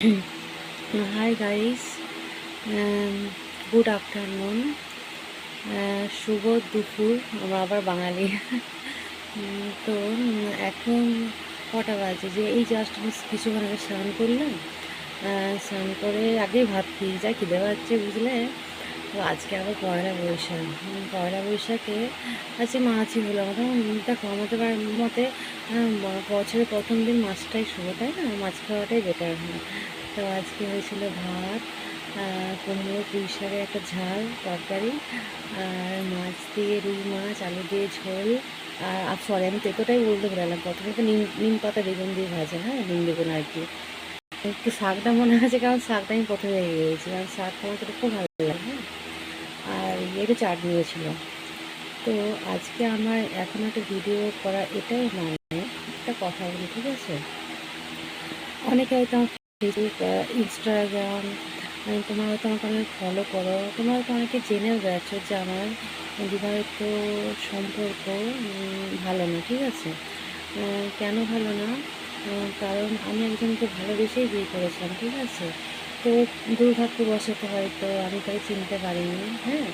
Hi guys, good afternoon, শুভ দুপুর। আমরা আবার বাঙালি। তো এখন কটা বাজে যে এই জাস্ট আমি কিছুক্ষণ আগে স্নান করলাম। স্নান করে আগেই ভাত খেয়ে যা খিদে পাচ্ছে বুঝলে। তো আজকে আবার পয়লা বৈশাখ। পয়লা বৈশাখে আজকে মাছই হলো। দেখো আমাদের মতে বছরের প্রথম দিন মাছটাই শুভ, তাই না? মাছ খাওয়াটাই বেটার হয়। তো আজকে হয়েছিল ভাত, কুমড়ো পুঁই শাকের একটা ঝাল তরকারি, আর মাছ দিয়ে রুই মাছ আলু দিয়ে ঝোল। আর সরি, আমি তেতোটাই বলতে ভুলালাম, প্রথমে তো নিম পাতা বেগুন দিয়ে ভাজা, হ্যাঁ নিম বেগুন আর কি। একটু শাকটা মনে আছে, কারণ শাকটা আমি প্রথমে রেগে গেছি, কারণ শাকটা আমার খুব ভালো লাগে। আর একটু চাটনিও ছিল। তো আজকে আমার এখন একটা ভিডিও করা এটাই মানে একটা কথা বলি, ঠিক আছে? অনেকে হয়তো আমার ফেসবুক, ইনস্টাগ্রাম, তোমরা হয়তো আমাকে অনেক ফলো করো, তোমরা হয়তো অনেকে জেনেও গেছো যে আমার বিবাহিত সম্পর্ক ভালো না, ঠিক আছে? কেন ভালো না? কারণ আমি একজনকে ভালোবেসেই বিয়ে করেছিলাম, ঠিক আছে? তো দুর্ভাগ্যবশত হয়তো আমি তাকে চিনতে পারিনি, হ্যাঁ,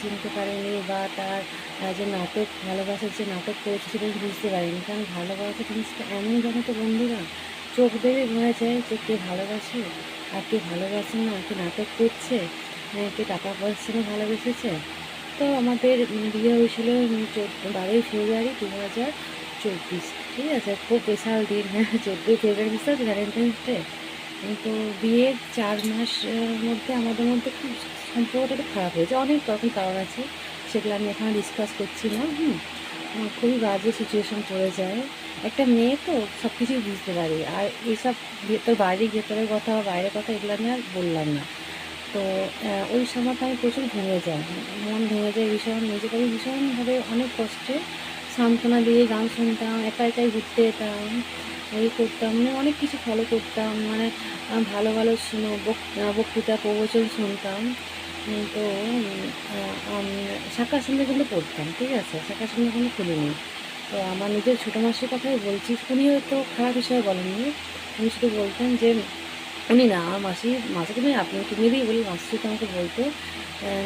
চিনতে পারিনি, বা তার যে নাটক, ভালোবাসার যে নাটক করেছে সেটা আমি বুঝতে পারিনি। কারণ ভালোবাসা জিনিসটা এমনই, জানো তো বন্ধুরা, চোখ দেখে বোঝা যায় যে কে ভালোবাসে আর কে ভালোবাসে না, কে নাটক করছে, কে টাকা পয়সা নিয়ে ভালোবেসেছে। তো আমাদের বিয়ে হয়েছিল 12ই ফেব্রুয়ারি 2024, ঠিক আছে? খুব স্পেশাল দিন, হ্যাঁ, 14ই ফেব্রুয়ারি বুঝতে পারছি, ভ্যালেন্টাইন্স ডে। তো বিয়ের 4 মাস মধ্যে আমাদের মধ্যে খুব সম্পর্কটা একটু খারাপ হয়েছে। অনেক রকম কারণ আছে, সেগুলো আমি এখানে ডিসকাস করছি না। খুবই বাজে সিচুয়েশন পড়ে যায়। একটা মেয়ে তো সব কিছুই বুঝতে পারি, আর এইসব ভেতরের কথা বা বাইরের কথা এগুলো আমি আর বললাম না। তো ওই সময়টা আমি প্রচুর ভেঙে যাই, মন ভেঙে যায় ভীষণ, নিজেকে আমি ভীষণভাবে অনেক কষ্টে সান্ত্বনা দিয়ে গান শুনতাম, একা একাই ঘুরতে যেতাম, এই করতাম, মানে অনেক কিছু ফলো করতাম, মানে ভালো ভালো বক্তৃতা প্রবচন শুনতাম। তো শাঁখা সিঁদুর কিন্তু পড়তাম, ঠিক আছে? শাঁখা সিঁদুর কোনো খুলিনি। তো আমার নিজের ছোটো মাসির কথাই বলছি, উনি হয়তো খারাপ হিসেবে বলেননি। আমি শুধু বলতেন যে উনি না, আমার মাসিকে আমি আপনি তুমি দিই বলি, মাসি তো আমাকে বলতো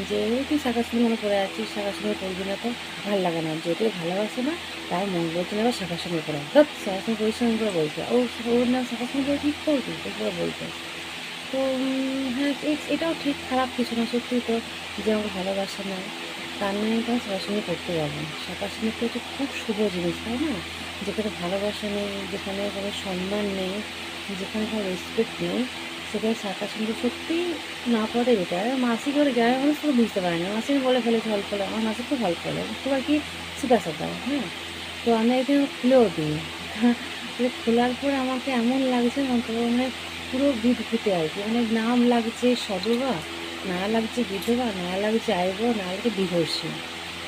যে তুই শাঁখা সিঁদুর মনে পড়ে আছিস, শাঁখা সিঁদুর পড়বি না তো ভালো লাগে না, যেহেতু ভালোবাসে না তার মন বলছে না, আবার শাঁখা সিঁদুর পড়া শাঁখা সিঁদুর পরিশ্রম করে বলছে ওর নাম শাঁখা সিঁদুর ঠিক করবি, এগুলো বলতো। তো হ্যাঁ, এটাও ঠিক, খারাপ কিছু না, সত্যি তো, যে আমাকে ভালোবাসে না তার নয় আমি তোমার শাঁখা সিঁদুর করতে যাবো। শাঁখা সিঁদুর তো হচ্ছে খুব শুভ জিনিস, তাই না? যেখানে ভালোবাসা নেই, যেখানে কোনো সম্মান নেই, যেখানে কোনো রেসপেক্ট নেই, সেখানে শাঁখা সিঁদুর সত্যিই না পড়ে বেটার। মাসি করে গ্রামের মানুষ পুরো বুঝতে পারে না, মাসি বলে ফেলেছে অল্প করে, আমার মাসি খুব অল্প করে, খুব আর কি সুতা সাদা, হ্যাঁ। তো আমি একদিন খুলেও দিই। খোলার পরে আমাকে এমন লাগছে না তো, মানে পুরো বিদঘুটে আর কি, মানে নাম লাগছে সদবা, না লাগছে বিধবা, না লাগছে আইবুড়ো, না লাগছে ডিভোর্সি।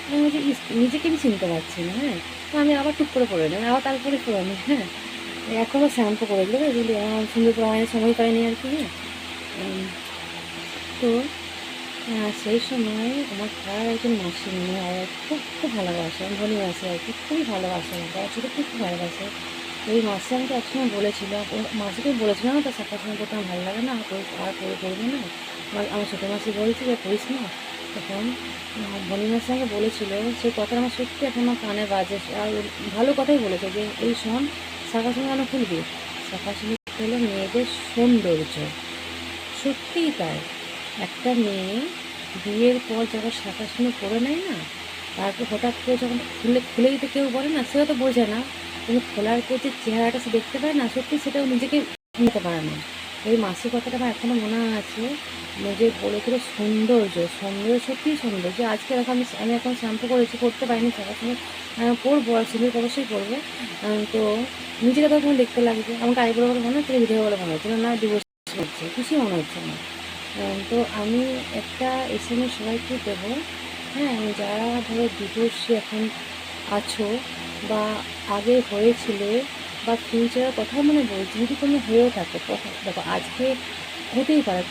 আমি বলছি নিজেকে আমি চিনতে পারছি না, হ্যাঁ। তো আমি আবার টুক করে পড়ে নিই, আবার তারপরে পড়ে নিই, হ্যাঁ। এখনও শ্যাম্পু করে দিলে যদি আমার সুন্দর প্রমাণের সময় পাইনি আর কি, হ্যাঁ। তো সেই সময় আমার পাড়ার একজন মাসি মনে হয়, খুব খুব ভালোবাসে, ধনী মাসি আর কি, খুবই ভালোবাসে আমাকে, ছোটো খুব খুব ভালোবাসে। ওই মাসি আমাকে একসময় বলেছিল, মাসিকে বলেছিলাম না, তার শাখা সিঁদুর করতে আমার ভালো লাগে না, আর করবো না। আমার ছোটো মাসি বলছে যে করিস না। তখন ধনী মাসি আমাকে বলেছিল, সেই কথাটা আমার সত্যি এখনও কানে বাজে। আর ভালো কথাই বলেছে যে এই শোন, শাখা সিঁদুর কেন খুলবি? শাখা সিঁদুর হলো মেয়েদের সৌন্দর্য, সত্যিই তাই। একটা মেয়ে বিয়ের পর যখন শাঁখা সিঁদুর পরে নেয় না, তারপর হঠাৎ করে যখন খুলে দিতে কেউ বলে না, সেও তো বোঝে না, কিন্তু খোলার পর যে চেহারাটা সে দেখতে পায় না, সত্যি সেটাও নিজেকে নিতে পারে না। এই মাসি কথাটা আমার এখনও মনে আছে, যে বলেছিল সৌন্দর্য, সৌন্দর্য সত্যিই সৌন্দর্য। আজকে দেখো আমি এখন শ্যাম্পু করেছি, করতে পারিনি শাঁখা সিঁদুর, পরবো আর সিঁদুর অবশ্যই পরবো। তো নিজেকে তখন দেখতে লাগছে, আমাকে আইবুড়ো বলে মনে হচ্ছে, বিধবা বলে মনে হচ্ছে না, ডিভোর্স হচ্ছে, কিছুই মনে হচ্ছে না। তো আমি একটা এসএমএস সবাইকে দেবো, হ্যাঁ, যারা ধরো ডিভোর্সে এখন আছো, বা আগে হয়েছিলে, বা ফিউচারের কথা মানে বলছি, যদি কোনো হয়েও থাকে, দেখো আজকে হতেই পারে,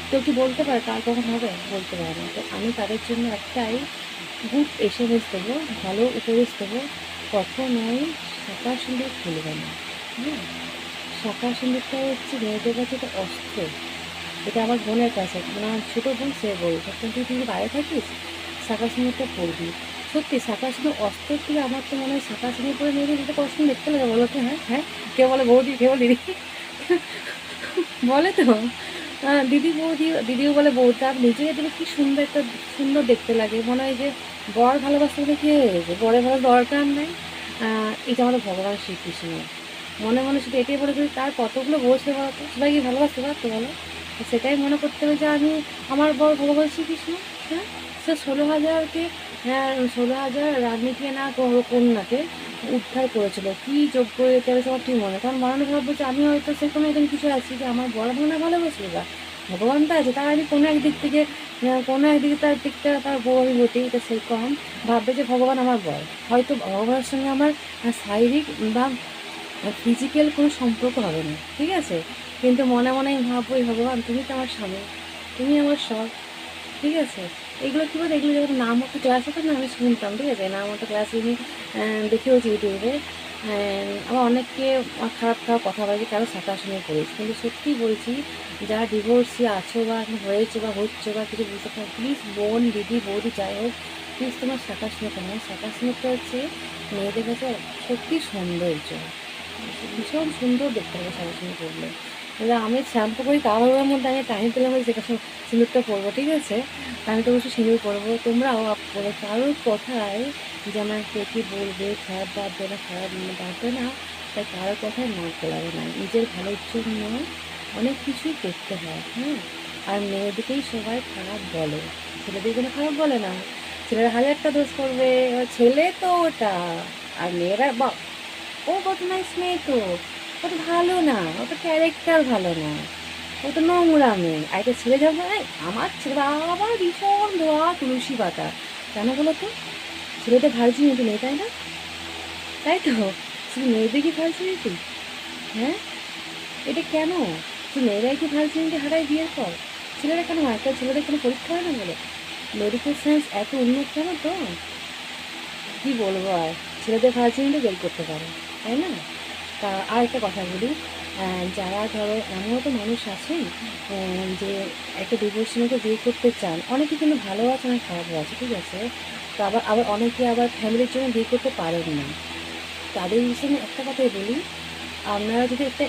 কেউ কি বলতে পারে কার কখন হবে, বলতে পারে না। তো আমি তাদের জন্য একটাই গুড এসএমএস দেবো, ভালো উপদেশ দেবো, কখনোই শাঁখা সিঁদুর খুলবে না, হ্যাঁ। শাঁখা সিঁদুরটা হচ্ছে মেয়েদের কাছে একটা অস্ত্র। এটা আমার বোনের কাছে, মানে আমার ছোটো বোন, সে বলতো তুই কিন্তু বাইরে থাকিস, শাঁখা সিঁদুরটা পরবি। সত্যি শাঁখা সিঁদুর অস্ত্রের থেকে আমার তো মনে হয় শাঁখা সিঁদুর পরে মেয়েদের এটা কষ্ট দেখতে লাগে, বলো তো? হ্যাঁ হ্যাঁ, কেউ বলে বৌদি, কেউ বলে দিদি, বলে তো দিদি বৌদি, দিদিও বলে বৌদি। আর নিজেকে দিলে কি সুন্দর একটা, সুন্দর দেখতে লাগে, মনে হয় যে বর ভালোবাসতে হলে কী হয়েছে, বরের ভালো দরকার নেই। এটা আমাদের ভগবান শ্রীকৃষ্ণ মনে মনে শুধু এটাই বলে, যদি তার কতগুলো বলছে বলতো, সবাই কি ভালোবাসতে পারতো বলো? তো সেটাই মনে করতে হবে যে আমি, আমার বর ভগবান শ্রীকৃষ্ণ। হ্যাঁ, সে 16,000কে, হ্যাঁ 16,000 রানীকে না কন্যাকে উদ্ধার করেছিল, কী যোগ্য এটা হয়েছে আমার ঠিক মনে। কারণ মনে ভাববো যে আমি হয়তো সেরকম এরকম কিছু আছি যে আমার বড় মনে ভালোবাসলো বা ভগবান তো আছে, তার আমি কোনো একদিক থেকে, কোনো একদিকে তার দিকটা তার বউ আমি বটি, এটা সেরকম ভাববে যে ভগবান আমার বর। হয়তো ভগবানের সঙ্গে আমার শারীরিক বা ফিজিক্যাল কোনো সম্পর্ক হবে না, ঠিক আছে, কিন্তু মনে মনে আমি ভাববো ভগবান তুমি তো আমার স্বামী, তুমি আমার সব, ঠিক আছে। এগুলো কী বলতো, এগুলো যখন নাম মতো ক্লাস হতো না, আমি শুনতাম, ঠিক আছে, নাম মতো ক্লাস আমি দেখেওছি ইউটিউবে। আবার অনেককে খারাপ খারাপ কথা বলে যে কেন শাঁখা সিঁদুর পড়িস, কিন্তু সত্যিই বলছি, যারা ডিভোর্সি আছো বা হয়েছে বা হচ্ছে বা কিছু বুঝতে পারো, প্লিজ বোন দিদি বৌদি যাই হোক, প্লিজ তোমার শাঁখা সিঁদুর কেন, শাঁখা সিঁদুরটা হচ্ছে মেয়েদের কাছে সত্যি সৌন্দর্য, ভীষণ সুন্দর দেখতে হবে শাঁখা সিঁদুর পরলে। এবার আমি শ্যাম্পু করি কাপড়ের মধ্যে, আমি টাইম পেলে আমি যেটা সিঁদুরটা পরবো, ঠিক আছে, আমি তো অবশ্যই সিঁদুর পরবো, তোমরাও আপ করো। কারোর কথায় যে আমার কে কী বলবে, খারাপ ভাববে না, খারাপ ভাববে না, তাই কারোর কথায় নাক গলাবে না। নিজের ভালোর জন্য অনেক কিছুই করতে হয়, হ্যাঁ। আর মেয়েদেরকেই সবাই খারাপ বলে, ছেলেদের কোনো খারাপ বলে না। ছেলেরা হাজারটা দোষ করবে, এবার ছেলে তো ওটা, আর মেয়েরা বা ও বদমাইশ মেয়ে তো, ও তো ভালো না, ও তো ক্যারেক্টার ভালো না, ও তো নোংরা মেয়ে। আর একটা ছেলে যখন আমার ছেলে আবার ভীষণ ধোয়া তুলসী পাতা, কেন বলো তো? ছেলেদের ভার্জিনিটি নেই, তাই না? তাই তো, শুধু মেয়েদের কি ভার্জিনিটি? হ্যাঁ, এটা কেন? শুধু মেয়েরাই কি ভার্জিনিটি হারায় বিয়ের পর? ছেলেরা কেন হয়? একটা ছেলেদের কোনো পরীক্ষা হয় না বলে? মেডিকেল সায়েন্স এত উন্নত কেন তো? কী বলবো আর, ছেলেদের ভার্জিনিটি বের করতে পারে, তাই না? তা আর একটা কথা বলি, যারা ধরো এমনও তো মানুষ আছেন যে একটা ডিভোর্সি মেয়েকে বিয়ে করতে চান, অনেকে কিন্তু ভালো আছে, অনেক খারাপও আছে, ঠিক আছে। তো আবার আবার অনেকে আবার ফ্যামিলির জন্য বিয়ে করতে পারেন না। তাদের বিষয়ে একটা কথাই বলি, আপনারা যদি একটা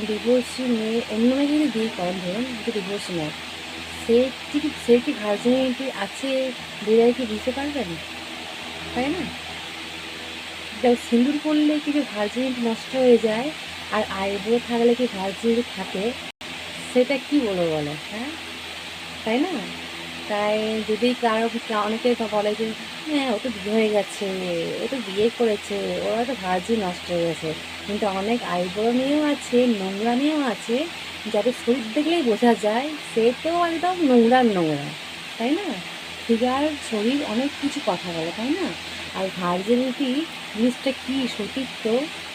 ডিভোর্সি মেয়ে, অন্য মেয়ে যদি বিয়ে করেন, ধরুন যদি ডিভোর্সি নয়, সে কি ভার্জিনিটি আছে বিয়ে কি বুঝতে পারবেন, তাই না? সিঁদুর পরলে কি যে ভার্জিনিটি নষ্ট হয়ে যায়, আর আইব্রো থাকলে কি ভার্জিনিটি থাকে, সেটা কি বলবো বলো, হ্যাঁ, তাই না? তাই যদি কারো অনেকে বলে যে হ্যাঁ ও তো বিয়ে হয়ে গেছে, ও তো বিয়ে করেছে, ওরা তো ভার্জিন নষ্ট হয়ে গেছে, কিন্তু অনেক আইব্রো মেয়েও আছে, নোংরা মেয়েও আছে, যাদের শরীর দেখলেই বোঝা যায় সে তো একদম নোংরা নোংরা, তাই না? ফিগার, শরীর অনেক কিছু কথা বলে, তাই না? আর ভার্জিনিটি জিনিসটা কী, সতীত্ব,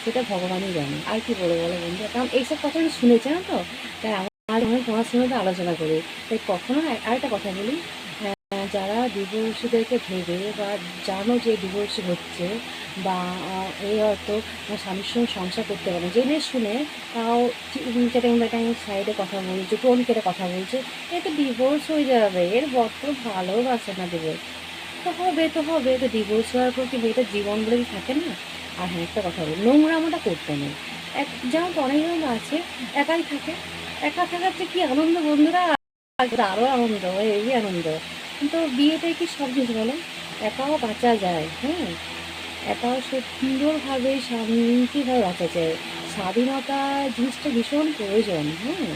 সেটা ভগবানই জানে। আর কি বলে বলো বন্ধু, কারণ এইসব কথা আমি শুনেছি না তো, তাই আমার অনেক পড়াশোনাতে আলোচনা করি। তাই কখনো আরেকটা কথা বলি, যারা ডিভোর্সিদেরকে ভেবে বা জানো যে ডিভোর্সি হচ্ছে, বা এই হয়তো স্বামীর সঙ্গে সংসার করতে পারে জেনে শুনে, তাও কেটে বেটাং সাইডে কথা বলছে, টোন কেটে কথা বলছে, এ তো ডিভোর্স হয়ে যাবে, এর বর তো ভালোবাসে না, ডিভোর্স তো হবে, তো হবে, তো ডিভোর্স হওয়ার পর কি মেয়েটার জীবন বলে কি থাকে না? আর হ্যাঁ একটা কথা বলি, নোংরামোটা করতে নেই। যেমন তো অনেকজন আছে একাই থাকে, একা থাকার যে কী আনন্দ বন্ধুরা, আরও আনন্দ, হেবি আনন্দ। কিন্তু বিয়েটাই কি সব কিছু বলো? একাও বাঁচা যায়, হ্যাঁ, একাও সুন্দরভাবে শান্তিভাবে বাঁচা যায়। স্বাধীনতা জিনিসটা ভীষণ প্রয়োজন, হ্যাঁ।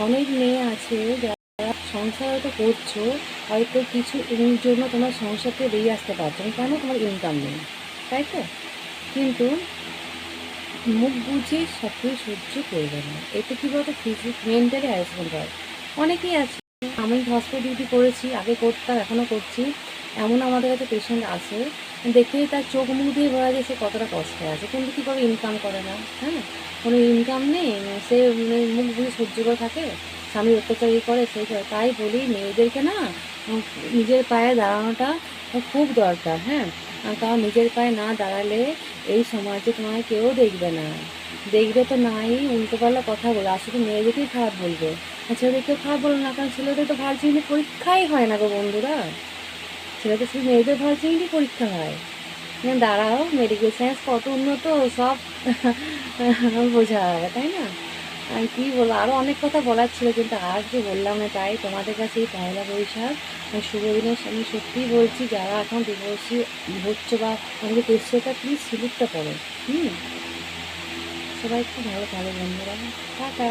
অনেক মেয়ে আছে যারা সংসার হয়তো করছো, হয়তো কিছু এর জন্য তোমার সংসারকে বেরিয়ে আসতে পারছো না, কেন? তোমার ইনকাম নেই, তাই তো, কিন্তু মুখ বুঝে সব কিছু সহ্য করবে না, এতে কী বলতো মেন্টালি হ্যারাসমেন্ট হয়। অনেকেই আছে, আমি হসপিটাল ডিউটি করেছি, আগে করতাম, এখনও করছি, এমন আমাদের কাছে পেশেন্ট আসে, দেখেই তার চোখ মুখ দিয়ে বোঝা যায় সে কতটা কষ্টে আছে, কিন্তু কী করে ইনকাম করে না, হ্যাঁ, কোনো ইনকাম নেই, সে মুখ বুঝে সহ্য করে থাকে, স্বামী অত্যাচারী করে, সেই করে। তাই বলি মেয়েদেরকে না, নিজের পায়ে দাঁড়ানোটা খুব দরকার, হ্যাঁ, কারণ নিজের পায়ে না দাঁড়ালে এই সমাজে তোমায় কেউ দেখবে না। দেখবে তো নাই উল্টোপাল্টা কথা বলে, আর শুধু মেয়েদেরকেই খারাপ বলবে, আর ছেলেদেরকেও খারাপ বলো না, কারণ ছেলেদের তো ভার্জিনিটি পরীক্ষাই হয় না গো বন্ধুরা। ছেলেদের শুধু মেয়েদের ভার্জিনিটি পরীক্ষা হয়। দাঁড়াও, মেডিকেল সায়েন্স কত উন্নত সব বোঝা হবে, তাই না? আর কি বলবো, আরও অনেক কথা বলার ছিল, কিন্তু আর কি বললাম না, তাই তোমাদের কাছে এই পয়লা বৈশাখ শুভ দিনে আমি সত্যিই বলছি, যারা এখন ডিভোর্সি হচ্ছে বা আমাকে তেসরোটা প্লিজ সিঁদুরটা করো। হুম, সবাই খুব ভালো ভালো বন্ধুরা। টাটা।